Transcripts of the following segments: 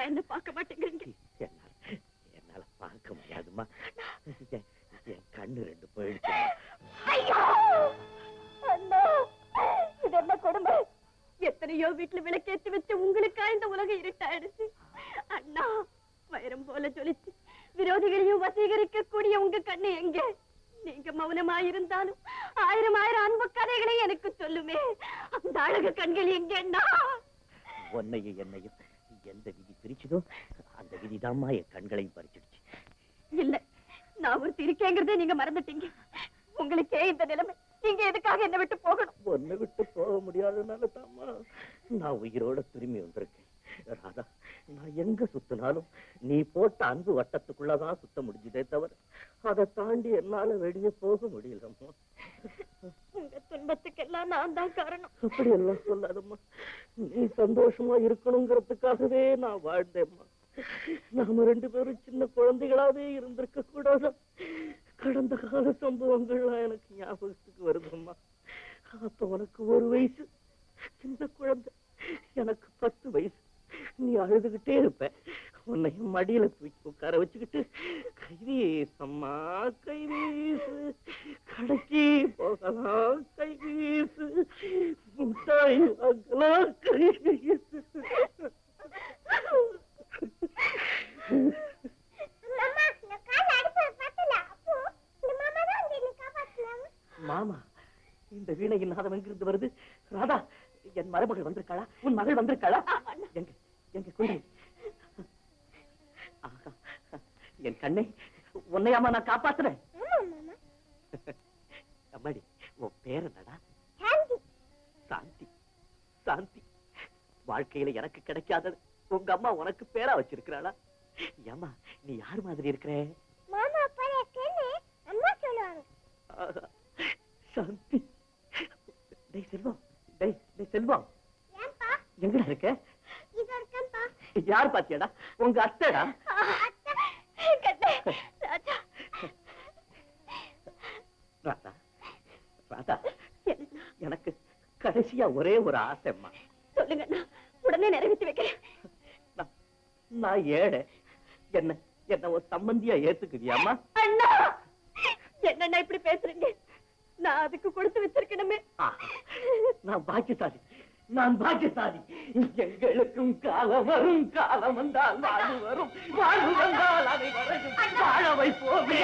என்ன பார்க்க மாட்டேங்கிறீங்க? என்னால பார்க்க முடியாதுமா. என் கண்ணு ரெண்டு போயிடுச்சு. இது என்ன கொடுமை! எத்தனையோ வீட்டுல விளக்கேற்றி வச்சு உங்களுக்கா இந்த உலகம் இருட்டாயிடுச்சு. அண்ணா, வைரம் போல ஜொலிச்சு விரோதிகளையும் வசீகரிக்க கூடிய உங்க கண்ணு எங்க? நீங்க மௌனமாயிருந்தாலும் ஆயிரம் ஆயிரம் அன்பு கதைகளை எனக்கு சொல்லுமே. அந்த அழகு கண்கள் எங்க அண்ணா? உன்னையும் என்னையும் எந்த விதி பிரிச்சுதோ அந்த விதிதாம்மா என் கண்களையும் பறிச்சிடுச்சு. இல்ல, நான் ஒரு இருக்கேங்கிறதே நீங்க மறந்துட்டீங்க. உங்களுக்கே இந்த நிலைமை, நீங்க எதுக்காக என்ன விட்டு போகணும்? ஒன்னை விட்டு போக முடியாதனால தாம்மா நான் உயிரோட திரும்பி வந்திருக்கேன். ராதா, நான் எங்க சுத்தினாலும் நீ போட்ட அன்பு வட்டத்துக்குள்ளதான் சுத்த முடிஞ்சதே தவிர அதை தாண்டி என்னால வெளியே போக முடியலம்மா. உங்க துன்பத்துக்கெல்லாம் நான் தான் காரணம். அப்படி எல்லாம் சொல்லாதம்மா. நீ சந்தோஷமா இருக்கணுங்கிறதுக்காகவே நான் வாழ்ந்தேம்மா. நாம ரெண்டு பேரும் சின்ன குழந்தைகளாவே இருந்திருக்க கூடாது. கடந்த கால சம்பவங்கள்லாம் எனக்கு ஞாபகத்துக்கு வருதும்மா. அப்ப உனக்கு 1 வயசு, சின்ன குழந்தை. எனக்கு 10 வயசு. நீ அழுதுகிட்டே இருப்ப. உன்னையும் மடியில தூக்கி உட்கார வச்சுக்கிட்டு கைவீசம்மா கைவீசு, கடைக்கு போகலாம் கைவீசு, முட்டாய் வாங்கலாம் கைவீசு. மாமா, இந்த வீணையின் நாதம் எங்கிருந்து வருது? ராதா, என் மருமகள் வந்திருக்காளா? உன் மகள் வந்திருக்காளா? எங்க எங்க குழந்தை? என் கண்ணை உன்னையாமா நான் காப்பாத்துறேன். அம்மாடி, உன் பேர் என்னடா? சாந்தி. சாந்தி, வாழ்க்கையில எனக்கு கிடைக்காதது உங்க அம்மா உனக்கு பேரா வச்சிருக்கிறாளா? ஏம்மா, நீ யார் மாதிரி இருக்கிற? சாந்தி. டேய் செல்வம், டேய் செல்வம், எங்கடா இருக்க? யார் பாத்தியாடா? உங்க அத்தைடா. ராதா, ராதா, எனக்கு கடைசியா ஒரே ஒரு ஆசைம்மா. சொல்லுங்க, உடனே நிறைவேற்றி வைக்கிறேன். நான் ஏழை, என்ன ஒரு சம்பந்தியா ஏத்துக்குவியாமா? அண்ணா, என்னண்ணா இப்படி பேசுறீங்க? நான் அதுக்கு கொடுத்து வச்சிருக்கணுமே. நான் பாக்கியசாலி, நான் பாக்கியசாலி. எங்களுக்கும் காலம் வரும், காலம் வந்தால் வாழ்வு வரும், வாழ்வு வந்தால் அதை வரையும் வாழ வைப்போமே.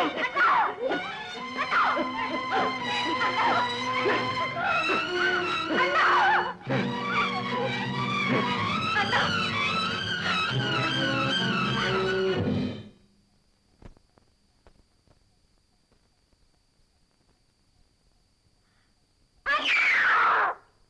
அண்ணா,